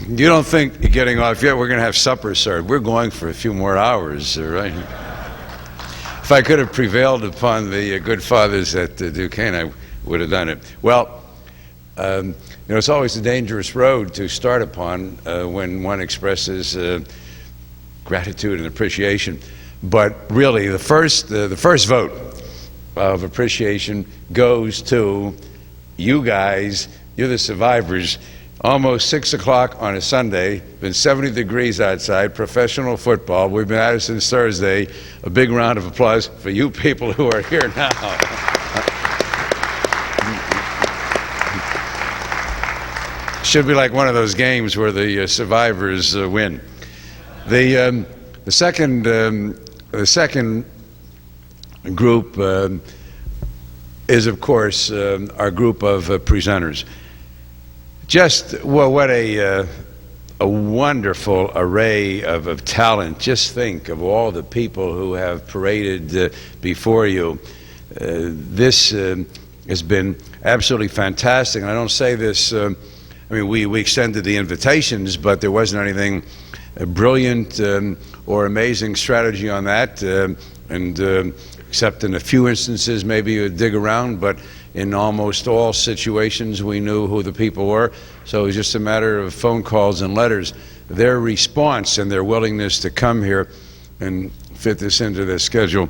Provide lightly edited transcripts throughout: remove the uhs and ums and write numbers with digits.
You don't think you're getting off yet? We're going to have supper served. We're going for a few more hours, right? If I could have prevailed upon the good fathers at Duquesne, I would have done it. Well, it's always a dangerous road to start upon when one expresses gratitude and appreciation. But really, the first vote of appreciation goes to you guys. You're the survivors. Almost 6 o'clock on a Sunday, been 70 degrees outside, professional football. We've been at it since Thursday. A big round of applause for you people who are here now. Should be like one of those games where the survivors win. The second group is, of course, our group of presenters. Just, well, what a wonderful array of talent. Just think of all the people who have paraded before you. This has been absolutely fantastic. And I don't say this, we extended the invitations, but there wasn't anything brilliant or amazing strategy on that. Except in a few instances, maybe you dig around, but in almost all situations, we knew who the people were. So it was just a matter of phone calls and letters. Their response and their willingness to come here and fit this into their schedule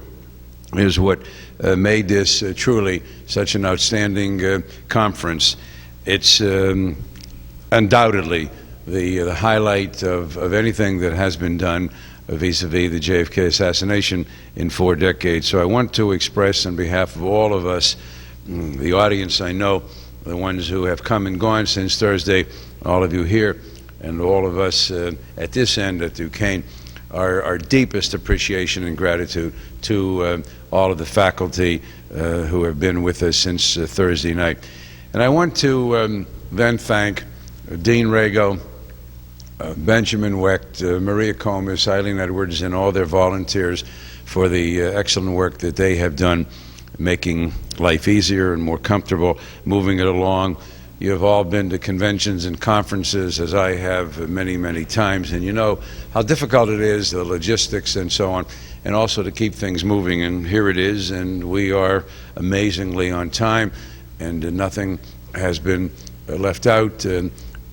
is what made this truly such an outstanding conference. It's undoubtedly the highlight of anything that has been done vis-a-vis the JFK assassination in 4 decades. So I want to express on behalf of all of us, the audience I know, the ones who have come and gone since Thursday, all of you here, and all of us at this end at Duquesne, our deepest appreciation and gratitude to all of the faculty who have been with us since Thursday night. And I want to then thank Dean Rago, Benjamin Wecht, Maria Comas, Eileen Edwards, and all their volunteers for the excellent work that they have done, making life easier and more comfortable, moving it along. You have all been to conventions and conferences, as I have many, many times, and you know how difficult it is, the logistics and so on, and also to keep things moving. And here it is, and we are amazingly on time, and nothing has been left out.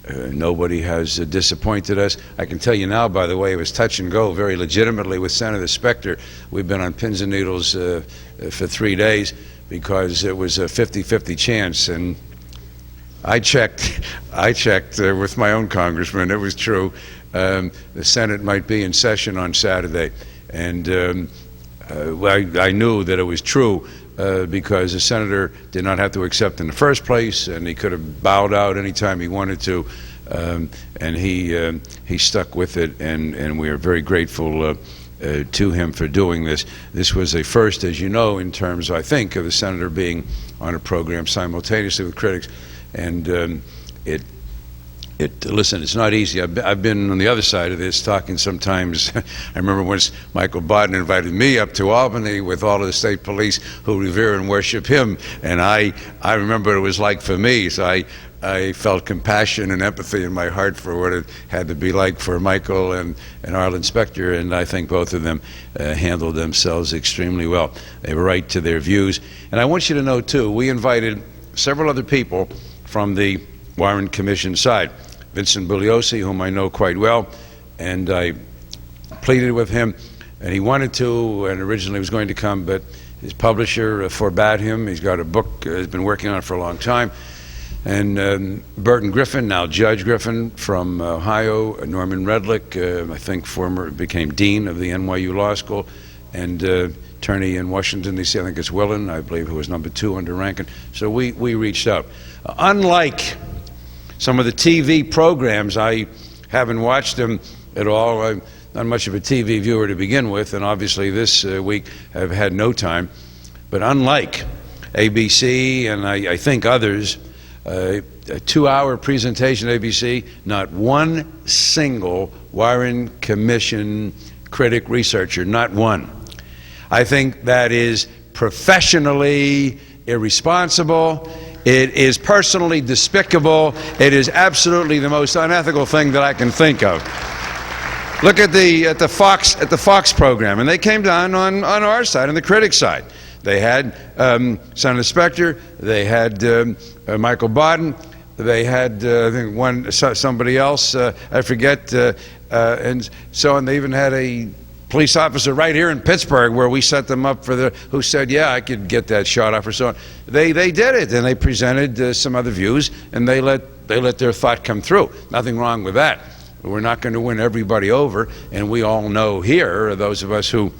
Nobody has disappointed us. I can tell you now, by the way, it was touch and go very legitimately with Senator Specter. We've been on pins and needles for 3 days because it was a 50-50 chance. And I checked with my own congressman. It was true. The Senate might be in session on Saturday. And I knew that it was true because the senator did not have to accept in the first place, and he could have bowed out anytime he wanted to, and he stuck with it, and we are very grateful to him for doing this. This was a first, as you know, in terms, I think, of the senator being on a program simultaneously with critics, and listen, it's not easy. I've been on the other side of this, talking sometimes. I remember once Michael Barton invited me up to Albany with all of the state police who revere and worship him, and I remember what it was like for me. So I felt compassion and empathy in my heart for what it had to be like for Michael and Arlen Specter, and I think both of them handled themselves extremely well. They were right to their views. And I want you to know, too, we invited several other people from the Warren Commission side. Vincent Bugliosi, whom I know quite well, and I pleaded with him, and he wanted to, and originally was going to come, but his publisher forbade him. He's got a book he's been working on for a long time. And Burton Griffin, now Judge Griffin from Ohio, Norman Redlick, I think became dean of the NYU Law School, and attorney in Washington, D.C., I think it's Willen, I believe, who was number 2 under Rankin. So we reached out. Unlike some of the TV programs, I haven't watched them at all. I'm not much of a TV viewer to begin with, and obviously this week I've had no time. But unlike ABC and I think others, a 2-hour presentation at ABC, not one single Warren Commission critic, researcher, not one. I think that is professionally irresponsible, It is personally despicable. It is absolutely the most unethical thing that I can think of. Look at the Fox program, and they came down on our side, on the critic side. They had Senator Specter, they had Michael Bodden, they had I think somebody else, I forget, and so on. They even had a police officer right here in Pittsburgh where we set them up for who said, yeah, I could get that shot off or so on. They did it, and they presented some other views, and they let their thought come through. Nothing wrong with that. We're not going to win everybody over, and we all know here, those of us who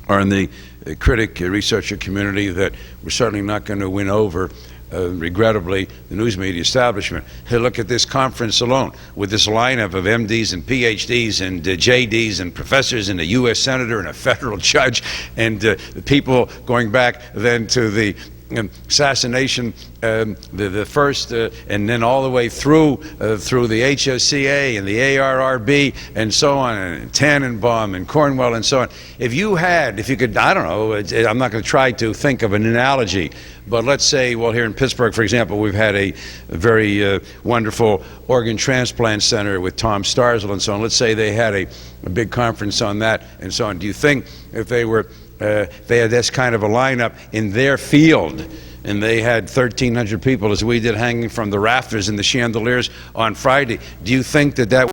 are in the critic researcher community, that we're certainly not going to win over, regrettably, the news media establishment. Hey, look at this conference alone, with this lineup of MDs and PhDs and JDs and professors and a U.S. senator and a federal judge, and people going back then to the assassination, the first, and then all the way through the HSCA and the ARRB and so on, and Tannenbaum and Cornwell and so on. If you could, I don't know, I'm not going to try to think of an analogy, but let's say, well, here in Pittsburgh, for example, we've had a very wonderful organ transplant center with Tom Starzl and so on. Let's say they had a big conference on that and so on. Do you think if they had this kind of a lineup in their field, and they had 1,300 people, as we did, hanging from the rafters and the chandeliers on Friday, do you think that